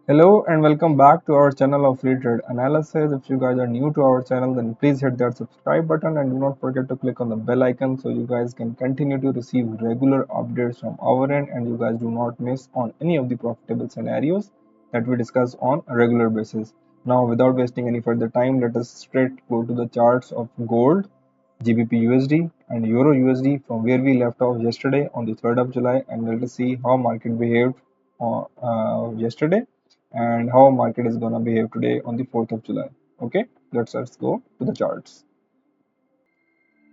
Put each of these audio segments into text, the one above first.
Hello and welcome back to our channel of free trade analysis. If you guys are new to our channel, then please hit that subscribe button and do not forget to click on the bell icon so you guys can continue to receive regular updates from our end and you guys do not miss on any of the profitable scenarios that we discuss on a regular basis. Now, without wasting any further time, let us straight go to the charts of gold, GBP and Euro USD from where we left off yesterday on the 3rd of July, and let us see how market behaved yesterday and how market is gonna behave today on the 4th of July. Okay, let's go to the charts.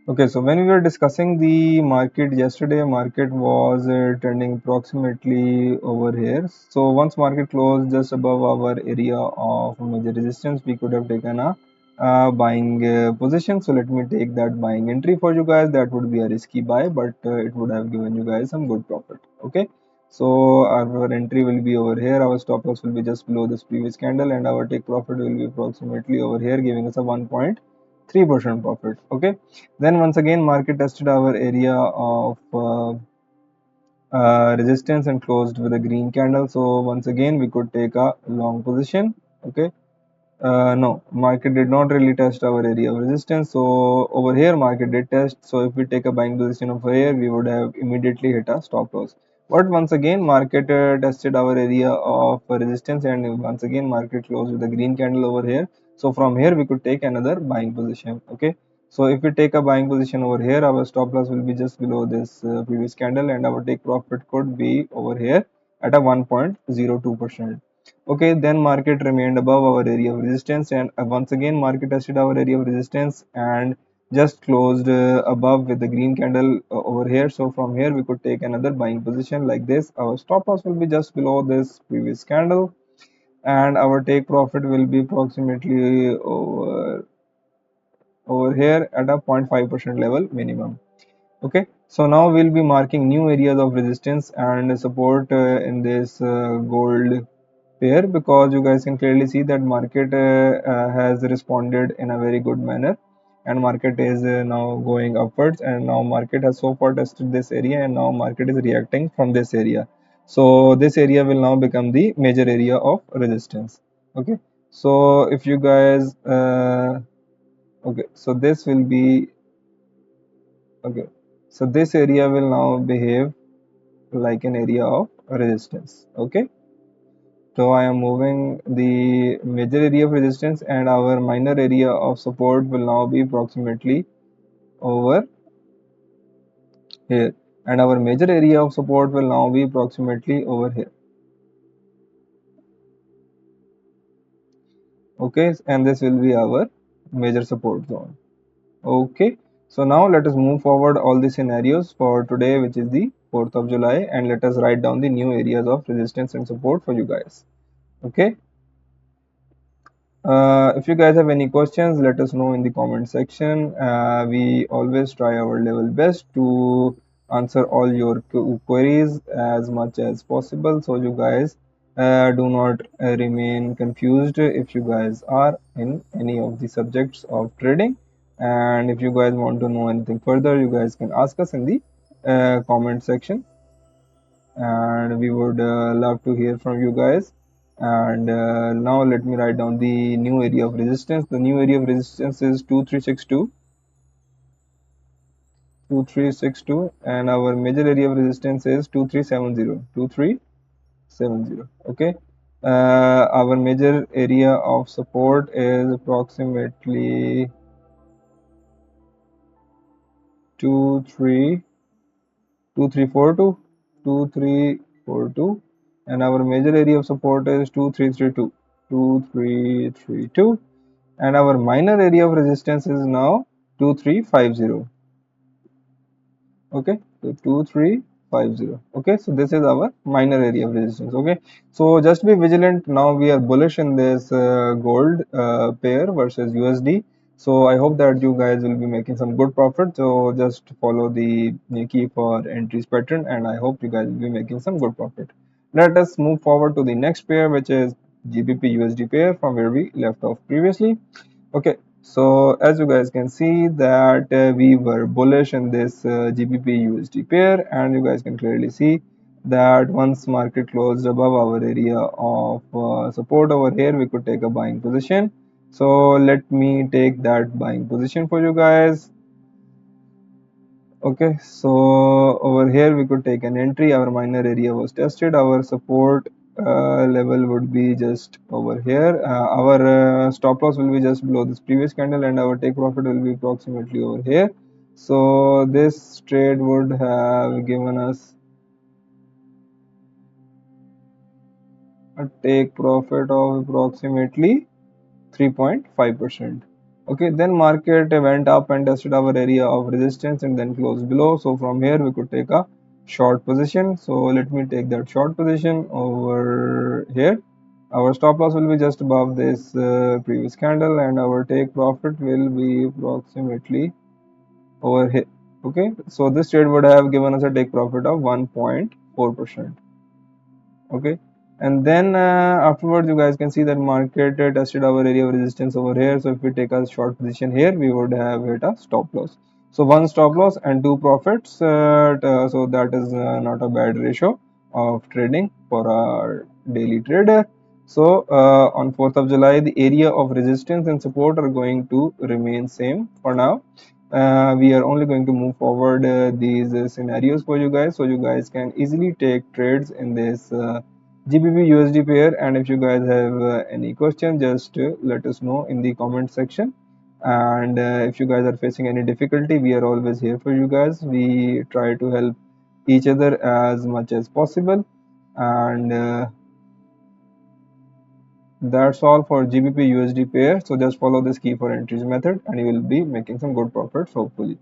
Okay, so when we were discussing the market yesterday, market was trending approximately over here. So once market closed just above our area of major resistance, we could have taken a buying position. So let me take that buying entry for you guys. That would be a risky buy, but it would have given you guys some good profit. Okay, so our entry will be over here. Our stop loss will be just below this previous candle, and our take profit will be approximately over here, giving us a 1.3% profit. Okay, then once again market tested our area of resistance and closed with a green candle. So once again we could take a long position. Okay, no, market did not really test our area of resistance. So over here market did test. So if we take a buying position over here, we would have immediately hit a stop loss. But once again market tested our area of resistance, and once again market closed with a green candle over here. So from here we could take another buying position. Okay, so if we take a buying position over here, our stop loss will be just below this previous candle, and our take profit could be over here at a 1.02%. Okay, then market remained above our area of resistance, and once again market tested our area of resistance and just closed above with the green candle over here. So from here we could take another buying position like this. Our stop loss will be just below this previous candle, and our take profit will be approximately over here at a 0.5% level minimum. Okay, so now we'll be marking new areas of resistance and support in this gold pair, because you guys can clearly see that market has responded in a very good manner, and market is now going upwards, and now market has so far tested this area, and now market is reacting from this area. So this area will now become the major area of resistance. Okay, so if you guys okay, so this will be okay, so this area will now behave like an area of resistance. Okay, so I am moving the major area of resistance, and our minor area of support will now be approximately over here, and our major area of support will now be approximately over here. Okay, and this will be our major support zone. Okay, so now let us move forward all the scenarios for today, which is the 4th of July, and let us write down the new areas of resistance and support for you guys. Okay, if you guys have any questions, let us know in the comment section. We always try our level best to answer all your queries as much as possible, so you guys do not remain confused if you guys are in any of the subjects of trading. And if you guys want to know anything further, you guys can ask us in the comment section, and we would love to hear from you guys. And now let me write down the new area of resistance. The new area of resistance is 2362, and our major area of resistance is 2370. Okay, our major area of support is approximately 2342, and our major area of support is 2332, and our minor area of resistance is now 2350. Okay, so 2350. Okay, so this is our minor area of resistance. Okay, so just be vigilant. Now we are bullish in this gold pair versus USD. So I hope that you guys will be making some good profit. So just follow the key for entries pattern, and I hope you guys will be making some good profit. Let us move forward to the next pair, which is GBP USD pair, from where we left off previously. Okay, so as you guys can see that we were bullish in this GBP USD pair, and you guys can clearly see that once market closed above our area of support over here, we could take a buying position. So let me take that buying position for you guys. Okay, so over here we could take an entry. Our minor area was tested. Our support level would be just over here. Our stop loss will be just below this previous candle, and our take profit will be approximately over here. So this trade would have given us a take profit of approximately 3.5%. Okay, then market went up and tested our area of resistance and then closed below. So from here we could take a short position. So let me take that short position over here. Our stop loss will be just above this previous candle, and our take profit will be approximately over here. Okay, so this trade would have given us a take profit of 1.4%. Okay, and then afterwards you guys can see that market tested our area of resistance over here. So if we take a short position here, we would have hit a stop loss. So one stop loss and two profits, so that is not a bad ratio of trading for our daily trader. So on 4th of July, the area of resistance and support are going to remain same for now. We are only going to move forward these scenarios for you guys, so you guys can easily take trades in this GBP USD pair. And if you guys have any question, just let us know in the comment section. And if you guys are facing any difficulty, we are always here for you guys. We try to help each other as much as possible. And that's all for GBP USD pair. So just follow this key for entries method and you will be making some good profits hopefully.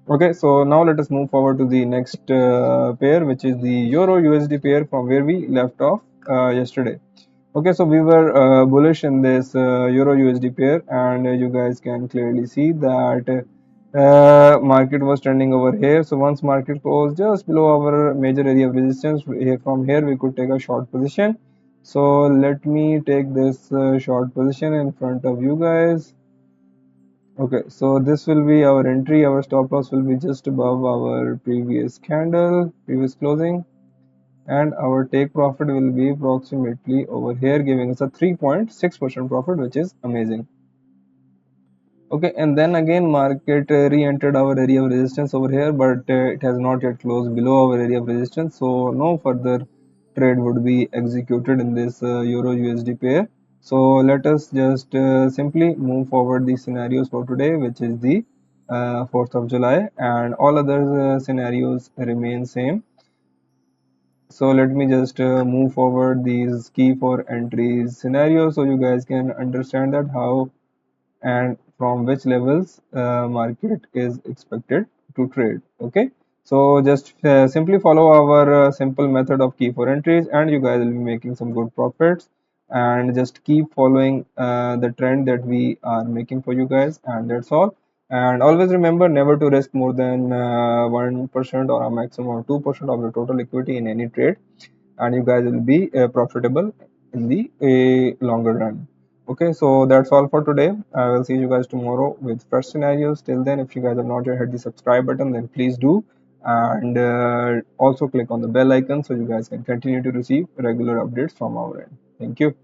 Okay, so now let us move forward to the next pair, which is the Euro USD pair, from where we left off yesterday. Okay, so we were bullish in this Euro USD pair, and you guys can clearly see that market was trending over here. So once market closed just below our major area of resistance, from here we could take a short position. So let me take this short position in front of you guys. Okay, so this will be our entry. Our stop loss will be just above our previous candle, previous closing, and our take profit will be approximately over here, giving us a 3.6% profit, which is amazing. Okay, and then again market re-entered our area of resistance over here, but it has not yet closed below our area of resistance, so no further trade would be executed in this Euro USD pair. So let us just simply move forward these scenarios for today, which is the 4th of July, and all other scenarios remain same. So let me just move forward these key for entries scenarios so you guys can understand that how and from which levels market is expected to trade. Okay, so just simply follow our simple method of key for entries and you guys will be making some good profits, and just keep following the trend that we are making for you guys, and that's all. And always remember never to risk more than 1% or a maximum of 2% of the total equity in any trade, and you guys will be profitable in the longer run. Okay, so that's all for today. I will see you guys tomorrow with fresh scenarios. Till then, if you guys have not yet hit the subscribe button, then please do, and also click on the bell icon so you guys can continue to receive regular updates from our end. Thank you.